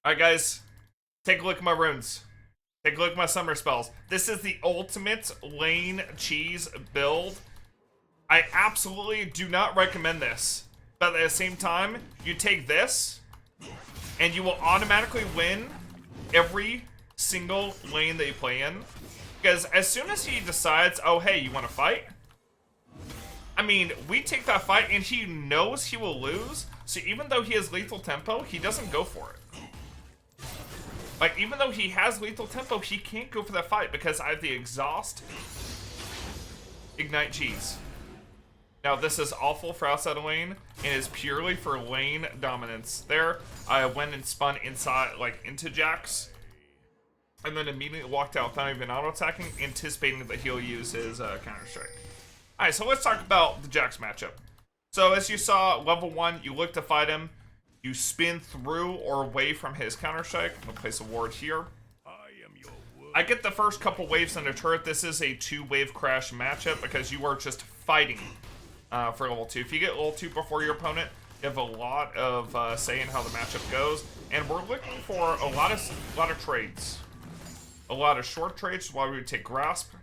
Alright guys, take a look at my runes. Take a look at my summer spells. This is the ultimate lane cheese build. I absolutely do not recommend this. But at the same time, you take this, and you will automatically win every single lane that you play in. Because as soon as he decides, oh hey, you want to fight? I mean, we take that fight and he knows he will lose. So even though he has lethal tempo, he doesn't go for it. Like, even though he has lethal tempo, he can't go for that fight because I have the exhaust ignite cheese. Now, this is awful for outside of lane and is purely for lane dominance. There, I went and spun inside, like, into Jax, and then immediately walked out without even auto-attacking, anticipating that he'll use his counter-strike. Alright, so let's talk about the Jax matchup. So, as you saw, level 1, you look to fight him. You spin through or away from his counter-strike. I'm going to place a ward here. I get the first couple waves on the turret. This is a 2-wave crash matchup because you are just fighting for level 2. If you get level 2 before your opponent, you have a lot of say in how the matchup goes. And we're looking for a lot of trades. A lot of short trades while we would take grasp.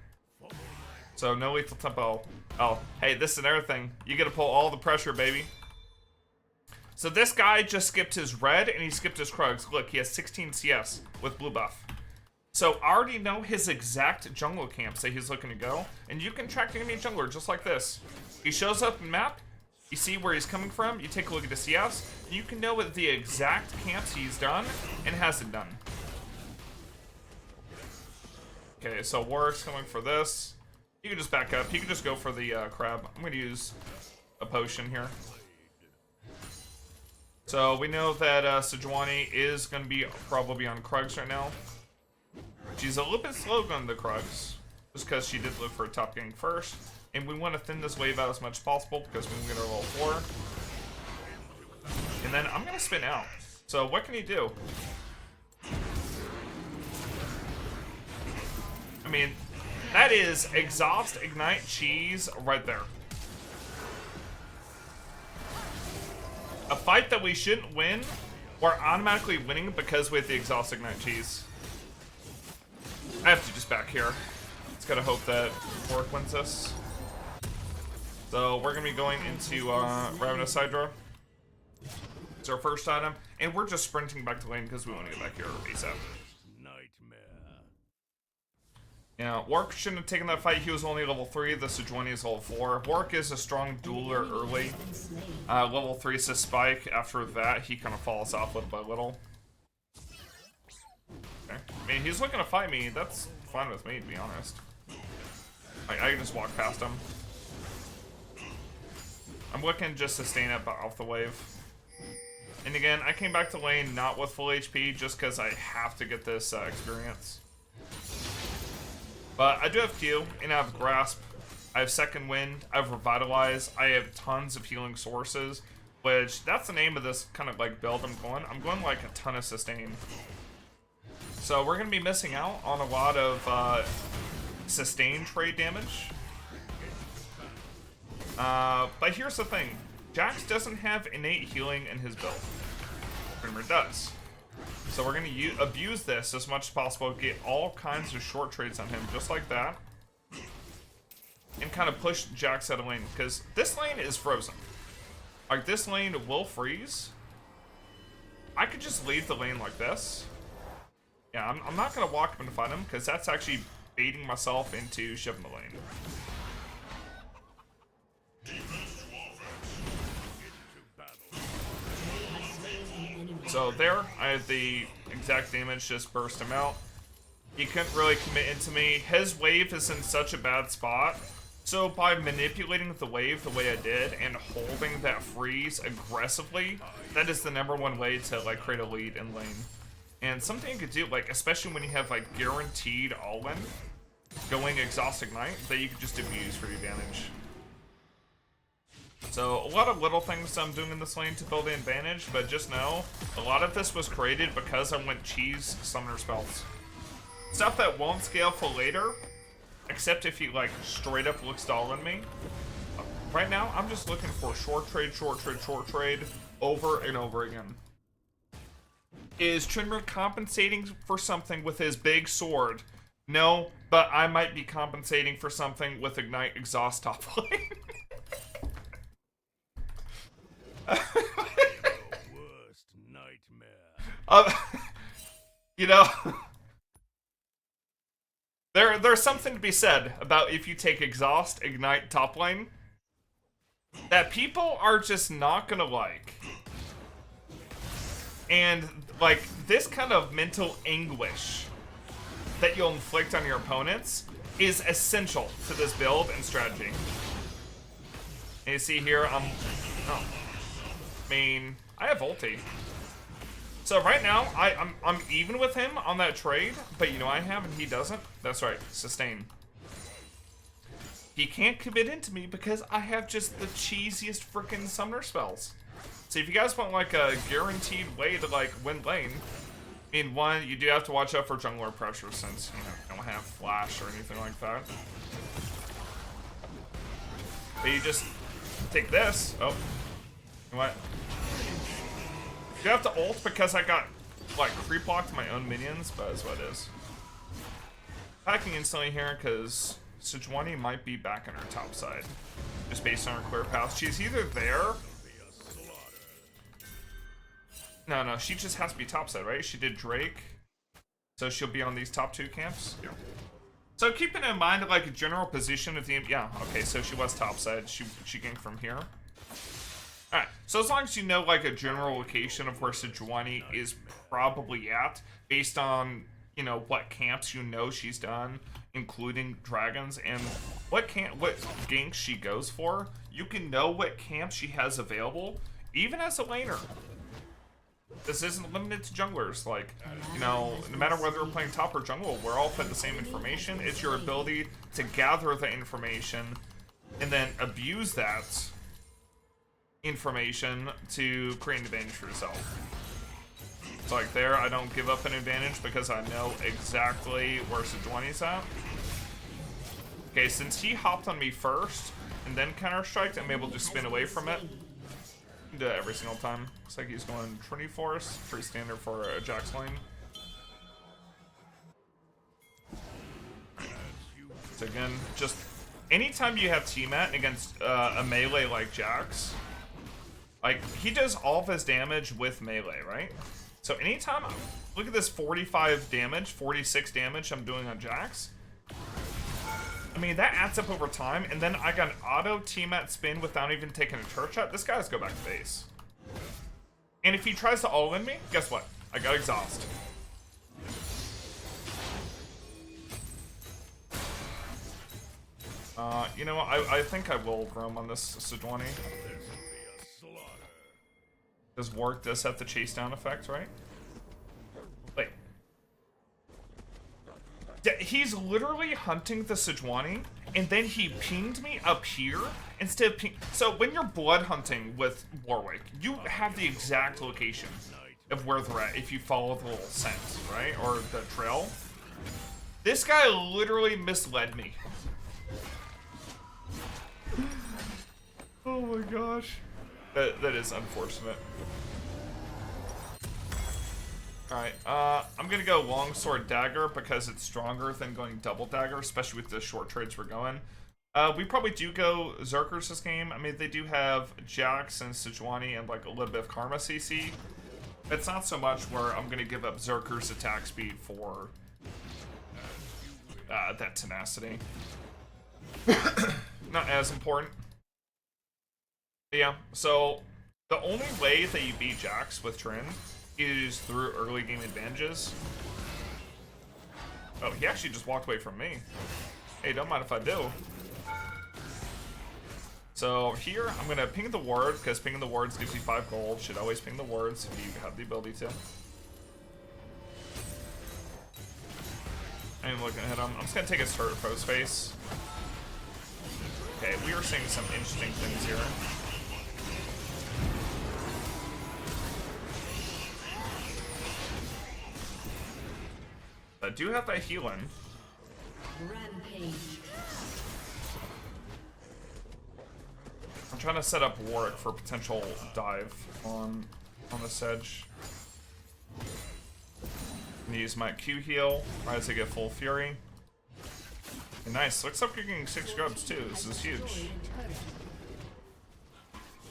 So no lethal tempo. Oh, hey, this is another thing. You get to pull all the pressure, baby. So this guy just skipped his red and he skipped his Krugs. Look, he has 16 CS with blue buff. So I already know his exact jungle camps that he's looking to go. And you can track the enemy jungler just like this. He shows up in map. You see where he's coming from. You take a look at the CS. And you can know what the exact camps he's done and hasn't done. Okay, so Warwick's coming for this. You can just back up. You can just go for the crab. I'm going to use a potion here. So we know that Sejuani is going to be probably on Krugs right now. She's a little bit slow on the Krugs, just because she did look for a top gank first. And we want to thin this wave out as much as possible because we can get our level 4. And then I'm going to spin out. So what can he do? I mean, that is exhaust ignite cheese right there. A fight that we shouldn't win, we're automatically winning because we have the exhaust ignite cheese. I have to just back here. Just gotta hope that Warwick wins this. So we're gonna be going into Ravenous Hydra. It's our first item, and we're just sprinting back to lane because we want to get back here ASAP. Yeah, Warwick shouldn't have taken that fight. He was only level 3. The Sejuani is level 4. Warwick is a strong dueler early. Level 3 is his spike. After that, he kind of falls off little by little. Okay. I mean, he's looking to fight me. That's fine with me, to be honest. I can just walk past him. I'm looking just to sustain it off the wave. And again, I came back to lane not with full HP just because I have to get this experience. But I do have Q, and I have Grasp, I have Second Wind, I have Revitalize, I have tons of healing sources, which, that's the name of this kind of like build I'm going. I'm going like a ton of sustain. So we're going to be missing out on a lot of sustain trade damage. But here's the thing, Jax doesn't have innate healing in his build. Tryndamere does. So we're going to abuse this as much as possible, get all kinds of short trades on him, just like that. And kind of push Jax out of lane, because this lane is frozen. Like, this lane will freeze. I could just leave the lane like this. Yeah, I'm not going to walk up and fight him, because that's actually baiting myself into shoving the lane. So there, I had the exact damage, just burst him out. He couldn't really commit into me. His wave is in such a bad spot. So by manipulating the wave the way I did and holding that freeze aggressively, that is the #1 way to like create a lead in lane. And something you could do, like especially when you have like guaranteed all-in going exhaust ignite, that you could just abuse for your advantage. So, a lot of little things I'm doing in this lane to build the advantage, but just know, a lot of this was created because I went cheese summoner spells. Stuff that won't scale for later, except if you, like, straight up looks to all-in me. Right now, I'm just looking for short trade, over and over again. Is Tryndamere compensating for something with his big sword? No, but I might be compensating for something with Ignite Exhaust top lane. Worst nightmare. You know, there's something to be said about if you take Exhaust, Ignite top lane, that people are just not gonna like. And, like, this kind of mental anguish that you'll inflict on your opponents is essential to this build and strategy. And you see here, I mean, I have ulti. So right now, I'm even with him on that trade, but you know I have and he doesn't? That's right, sustain. He can't commit into me because I have just the cheesiest freaking summoner spells. So if you guys want like a guaranteed way to like win lane, I mean, one, you do have to watch out for jungler pressure since, you know, you don't have flash or anything like that. But you just take this. Oh, you know what? You have to ult because I got like creep blocked my own minions, but that's what it is. Packing instantly here because Sejuani might be back on her top side, just based on her clear path. She's either there. No, she just has to be topside, right? She did Drake, so she'll be on these top two camps. Yeah. So keeping in mind like a general position of the okay, so she was topside. She ganked from here. All right. So as long as you know like a general location of where Sejuani is probably at, based on you know what camps you know she's done, including dragons, and what ganks she goes for, you can know what camps she has available, even as a laner. This isn't limited to junglers. Like, you know, no matter whether we're playing top or jungle, we're all fed the same information. It's your ability to gather the information and then abuse that information to create an advantage for yourself. So like there, I don't give up an advantage because I know exactly where Sejuani's at. Okay, since he hopped on me first and then counter-striked, I'm able to spin away from it. Do that every single time. Looks like he's going Trinity Force, pretty standard for a Jax lane. So again, just anytime you have T-Mat against a melee like Jax, like he does all of his damage with melee, right? So anytime, look at this 45 damage, 46 damage I'm doing on Jax. I mean, that adds up over time, and then I got an auto T-Mat spin without even taking a turret shot. This guy's go back to base. And if he tries to all-in me, guess what? I got exhaust. You know what? I think I will roam on this Sejuani. Does Warwick does have the chase down effect, right? Wait. Yeah, he's literally hunting the Sejuani, and then he pinged me up here instead of So when you're blood hunting with Warwick, you have the exact location of where they're at if you follow the little scent, right? Or the trail. This guy literally misled me. Oh my gosh. That is unfortunate. Alright, I'm gonna go longsword dagger because it's stronger than going double dagger, especially with the short trades we're going. We probably do go Zerkers this game. I mean, they do have Jax and Sejuani and like a little bit of Karma CC. It's not so much where I'm gonna give up Zerkers attack speed for that tenacity. Not as important. But yeah, so the only way that you beat Jax with Trynd is through early game advantages. Oh, he actually just walked away from me. Hey, don't mind if I do. So here, I'm gonna ping the ward, because pinging the wards gives you 5 gold. Should always ping the wards if you have the ability to. I'm looking at him. I'm just gonna take his turret post face. Okay, we are seeing some interesting things here. I do have that healing. Rampage. I'm trying to set up Warwick for potential dive on the sedge. And use my Q heal as I get full fury. And nice. Looks like you're getting 6 grubs too. This is huge.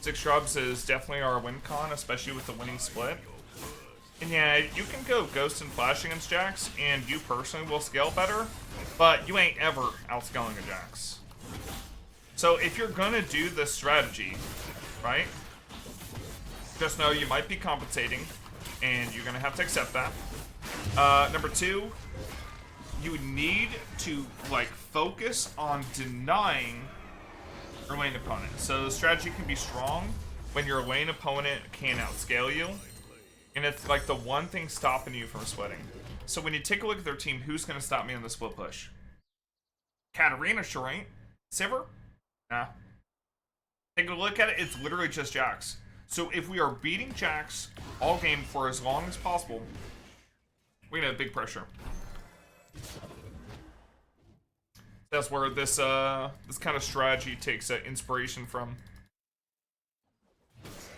6 grubs is definitely our win con, especially with the winning split. And yeah, you can go Ghost and Flash against Jax, and you personally will scale better, but you ain't ever outscaling a Jax. So if you're gonna do this strategy, right, just know you might be compensating, and you're gonna have to accept that. Number 2, you need to, like, focus on denying your lane opponent. So the strategy can be strong when your lane opponent can outscale you, and it's like the one thing stopping you from splitting. So when you take a look at their team, who's going to stop me on the split push? Katarina sure ain't. Sivir? Nah. Take a look at it, it's literally just Jax. So if we are beating Jax all game for as long as possible, we're going to have big pressure. That's where this this kind of strategy takes inspiration from.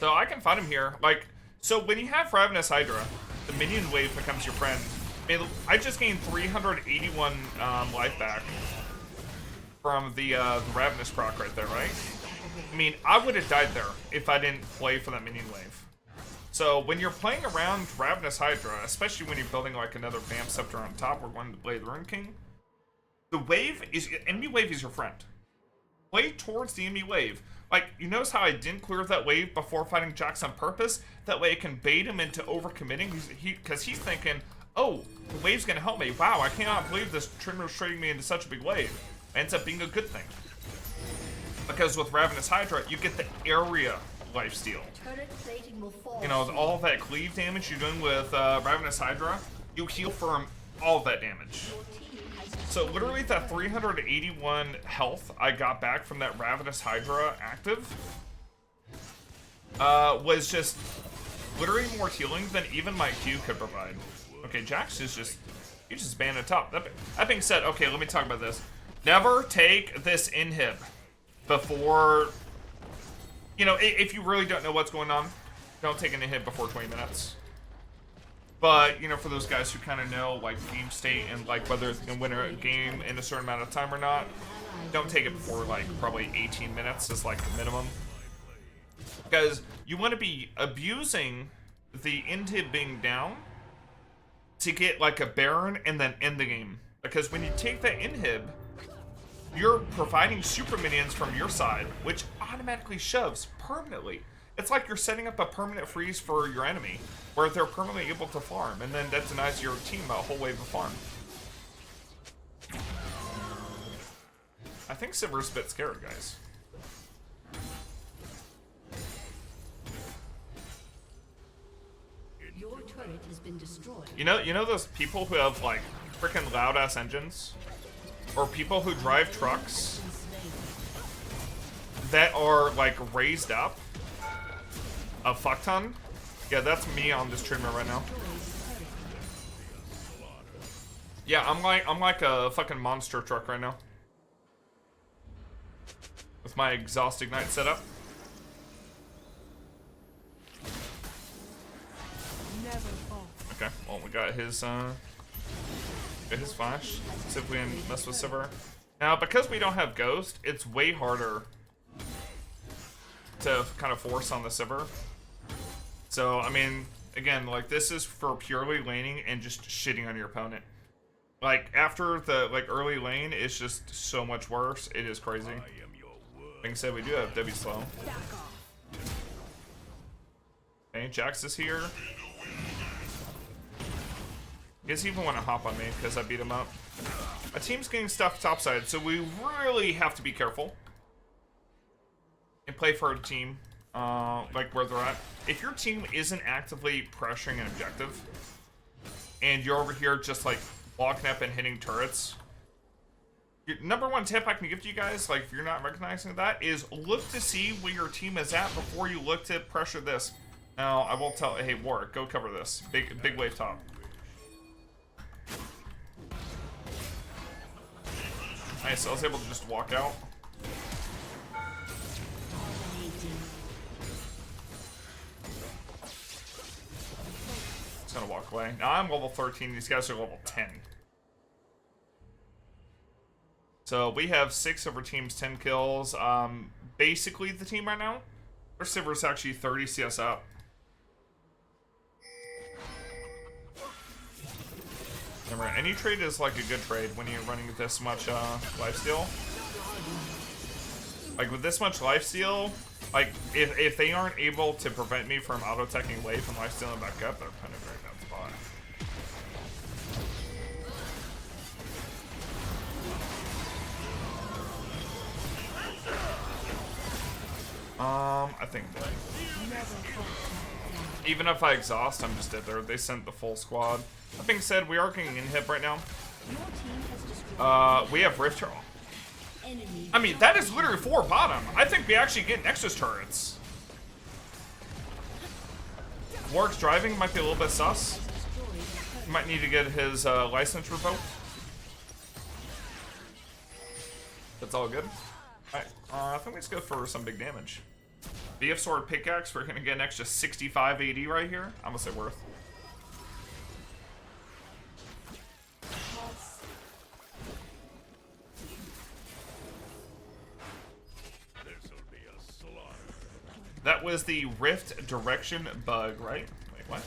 So I can find him here. Like, so when you have Ravenous Hydra, the minion wave becomes your friend. I just gained 381 life back from the Ravenous proc right there, right? I mean, I would have died there if I didn't play for that minion wave. So when you're playing around Ravenous Hydra, especially when you're building like another Vamp Scepter on top or one to play the Rune King, the wave is, enemy wave is your friend. Play towards the enemy wave. Like, you notice how I didn't clear that wave before fighting Jax on purpose? That way I can bait him into overcommitting, because he's thinking, oh, the wave's gonna help me. Wow, I cannot believe this Tryndamere is trading me into such a big wave. It ends up being a good thing. Because with Ravenous Hydra, you get the area lifesteal. You know, all of that cleave damage you're doing with Ravenous Hydra, you heal from all of that damage. So literally that 381 health I got back from that Ravenous Hydra active was just literally more healing than even my Q could provide. Okay, Jax is just, you just banned it top. That being said, okay, let me talk about this. Never take this inhib before, you know, if you really don't know what's going on, don't take an inhib before 20 minutes. But, you know, for those guys who kind of know, like, game state and, like, whether it's going to win a game in a certain amount of time or not, don't take it before, like, probably 18 minutes is, like, the minimum. Because you want to be abusing the inhib being down to get, like, a Baron and then end the game. Because when you take that inhib, you're providing super minions from your side, which automatically shoves permanently. It's like you're setting up a permanent freeze for your enemy, where they're permanently able to farm, and then that denies your team a whole wave of farm. I think Sivir's a bit scared, guys. Your turret has been destroyed. You know those people who have like freaking loud ass engines, or people who drive trucks that are like raised up a fuck ton? Yeah, that's me on this Tryndamere right now. Yeah, I'm like a fucking monster truck right now. With my exhaust ignite setup. Okay, well we got his flash. See if we can mess with Sivir. Now, because we don't have Ghost, it's way harder to kind of force on the Sivir. So, I mean, again, like, this is for purely laning and just shitting on your opponent. Like, after the, like, early lane, it's just so much worse. It is crazy. Being said, we do have W slow. Okay, Jax is here. He doesn't even want to hop on me because I beat him up. My team's getting stuff topside, so we really have to be careful and play for a team, like where they're at. If your team isn't actively pressuring an objective, and you're over here just like walking up and hitting turrets, your number one tip I can give to you guys, like if you're not recognizing that, is look to see where your team is at before you look to pressure this. Now, I won't tell, hey Warwick, go cover this. Big wave top. Nice, I was able to just walk out. Just gonna walk away. Now I'm level 13. These guys are level 10. So we have 6 of our team's 10 kills. Basically the team right now. Our silver's actually 30 CS up. Remember, any trade is like a good trade when you're running this much lifesteal. Like with this much lifesteal, like if they aren't able to prevent me from auto-teching away from lifestealing back up, they're kind of very bad spot. I think that even if I exhaust, I'm just dead there. They sent the full squad. That being said, we are getting in hip right now. We have Rift. I mean, that is literally 4 bottom. I think we actually get Nexus turrets. Warwick's driving might be a little bit sus. Might need to get his license revoked. That's all good. Alright, I think we just go for some big damage. BF Sword Pickaxe, we're gonna get an extra 65 AD right here. I'm gonna say worth. That was the Rift direction bug, right? Wait, what?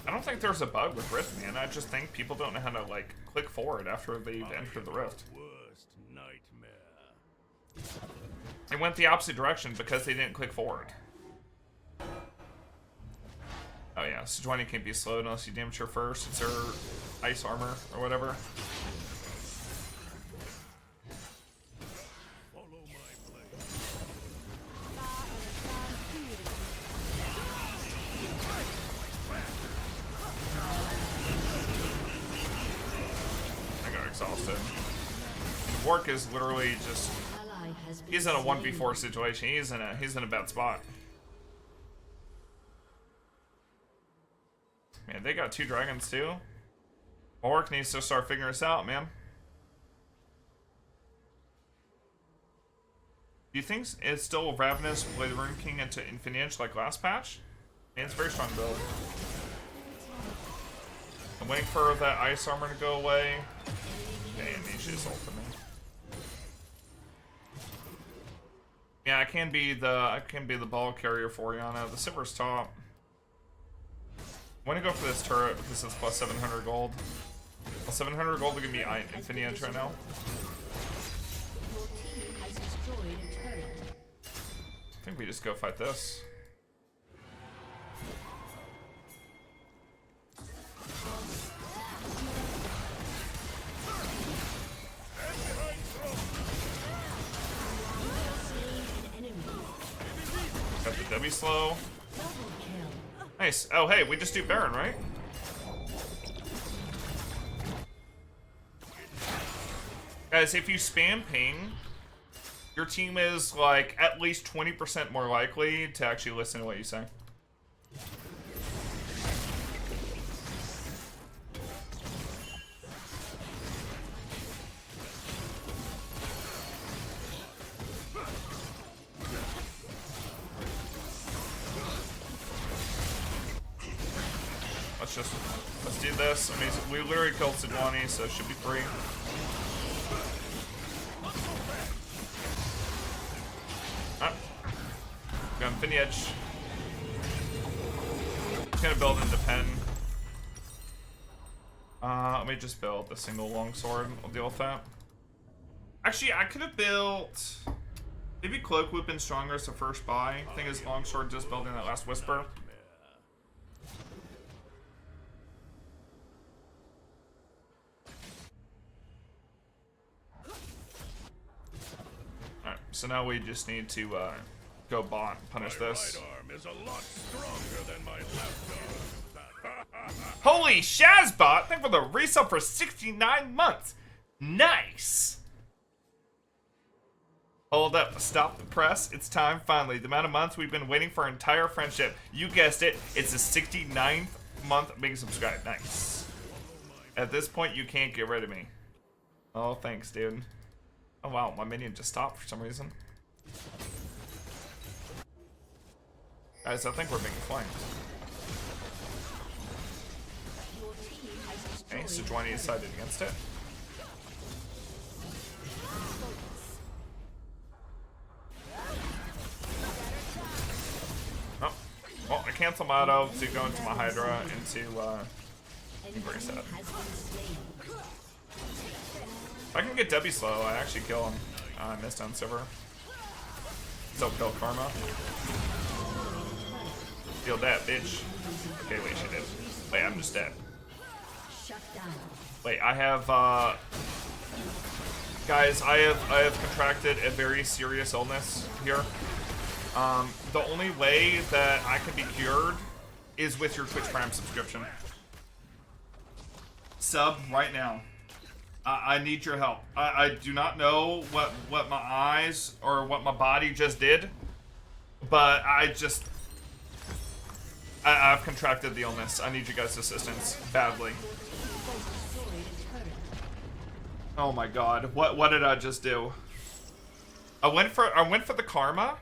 I don't think there's a bug with Rift, man. I just think people don't know how to, like, click forward after they've entered the Rift. Worst nightmare. They went the opposite direction because they didn't click forward. Oh yeah, Sejuani can't be slowed unless you damage her first. It's her ice armor or whatever. Exhausted. Warwick is literally just, he's in a 1v4 situation. He's in a bad spot. Man, they got 2 dragons too. Warwick needs to start figuring this out, man. Do you think it's still Ravenous with Rune King into Infinite like last patch? Man, it's a very strong build. I'm waiting for that ice armor to go away. Damn, he just ulted me. Yeah, I can be the ball carrier for Yana. The silver's top. I'm gonna go for this turret because it's plus 700 gold. Plus 700 gold to give me Infinite right now. I think we just go fight this. Got the W slow. Nice. Oh, hey, we just do Baron, right? Guys, if you spam ping, your team is like at least 20% more likely to actually listen to what you say. Let's do this. I mean, we literally killed Sejuani, so it should be free. Ah. Got Infinity Edge. Just gonna build into pen. Let me just build the single longsword. I'll deal with that. Actually, I could have built. Maybe Cloak would have been stronger as the first buy. I think his longsword just building that last whisper. So now we just need to go bot, punish this. My right arm is a lot stronger than my left arm. Holy Shazbot! Thank you for the resub for 69 months. Nice. Hold up, stop the press. It's time finally. The amount of months we've been waiting for our entire friendship. You guessed it. It's the 69th month being subscribed. Nice. At this point, you can't get rid of me. Oh, thanks, dude. Oh wow, my minion just stopped for some reason. Guys, I think we're being flanked. Your team has Okay, destroyed Sejuani decided against it. Oh, well, I cancel my auto to go into my Hydra into embrace that. has been slain. If I can get W slow, I actually kill him. I missed on Silver. Still kill Karma. Feel that, bitch. Okay, wait, she did. Wait, I'm just dead. Shut down. Wait, I have, guys, I have contracted a very serious illness here. The only way that I can be cured is with your Twitch Prime subscription. Sub right now. I need your help. I do not know what my eyes or what my body just did, but I've contracted the illness. I need you guys' assistance badly. Oh my god, what did I just do? I went for the Karma,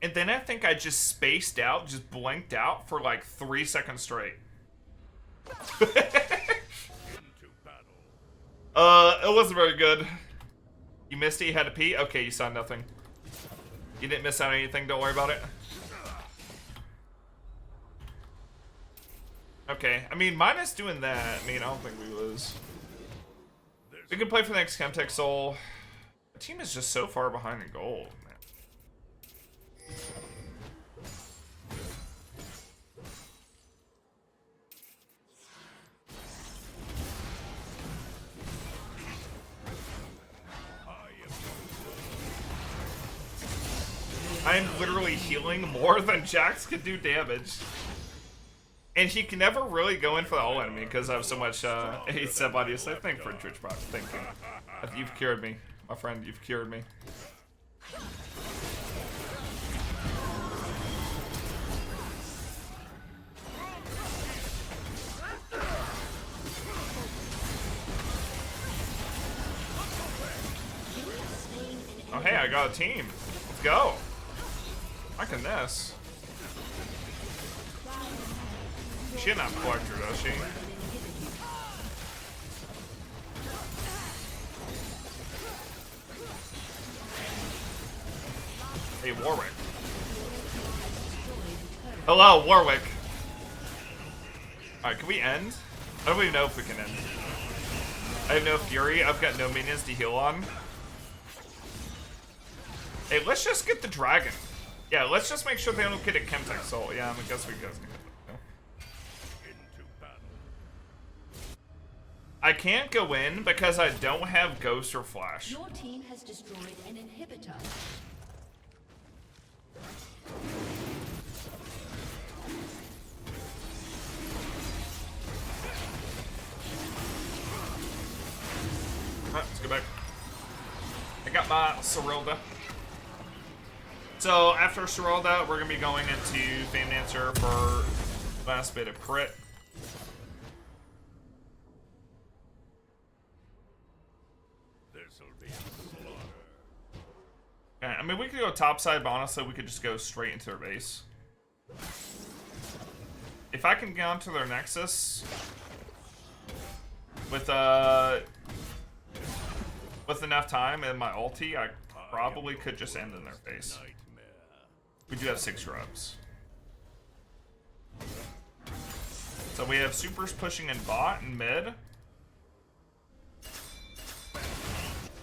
and then I think I just spaced out, just blanked out for like 3 seconds straight. It wasn't very good. You missed it, you had to pee? Okay, you saw nothing. You didn't miss out on anything, don't worry about it. Okay, I mean, minus doing that, I mean, I don't think we lose. We can play for the next Chemtech Soul. The team is just so far behind in gold, man. I am literally healing more than Jax can do damage. And he can never really go in for the all enemy because I have so much hate sub audio. So thank you for Twitch Prime. Thank you. You've cured me. My friend, you've cured me. Oh hey, I got a team. Let's go. I can this. She not collector, does she? Hey, Warwick. Hello, Warwick. Alright, can we end? I don't even know if we can end. I have no Fury. I've got no minions to heal on. Hey, let's just get the dragon. Yeah, let's just make sure they don't get a Chemtech Soul. Yeah, I guess we go. I can't go in because I don't have Ghost or Flash. Your team has destroyed an inhibitor. Alright, let's go back. I got my Serylda. So after Serylda, we're gonna be going into Fame Dancer for last bit of crit. Okay, I mean, we could go topside, but honestly, we could just go straight into their base. If I can get onto their Nexus with enough time and my ulti, I probably could just end in their face. We do have 6 grubs. So we have supers pushing in bot and mid.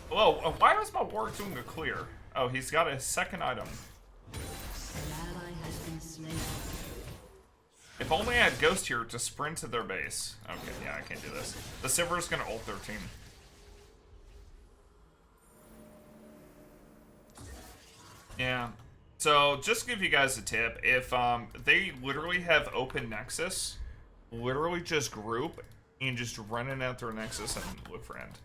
Whoa, why was my Warwick doing a clear? Oh, he's got a second item. An ally has been slain. If only I had Ghost here to sprint to their base. Okay, yeah, I can't do this. The Silver's gonna ult their team. Yeah. So, just to give you guys a tip, if they literally have open Nexus, literally just group and just run in at their Nexus and look for end.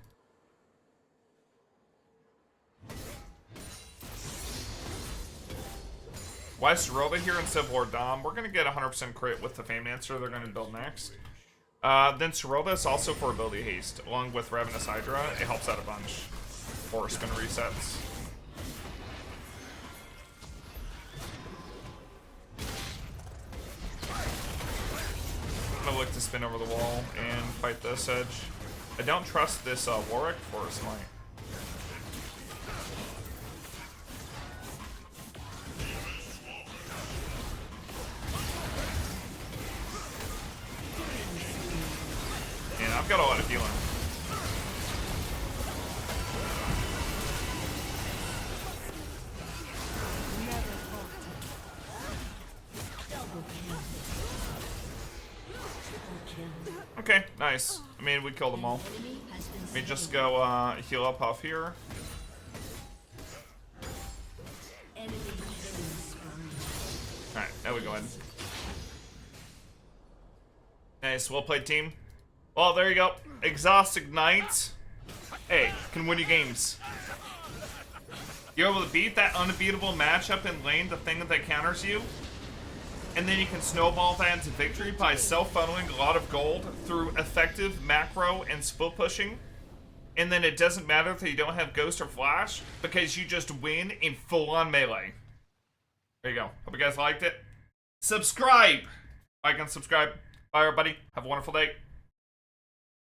Why is Serylda here instead of Lord Dom? We're going to get 100% crit with the Fame Dancer they're going to build next. Then Serylda is also for ability haste, along with Ravenous Hydra. It helps out a bunch for spin resets. like to spin over the wall and fight this edge. I don't trust this Warwick for smite. And I've got a lot of healing. Okay, nice. I mean, we killed them all. Let me just go heal up off here. Alright, now we go in. Nice, well played, team. Well, there you go. Exhaust Ignite. Hey, can win you games. You're able to beat that unbeatable matchup in lane, the thing that counters you. And then you can snowball that into victory by self-funneling a lot of gold through effective macro and split pushing. And then it doesn't matter if you don't have Ghost or Flash, because you just win in full-on melee. There you go. Hope you guys liked it. Subscribe! Like and subscribe. Bye, everybody. Have a wonderful day.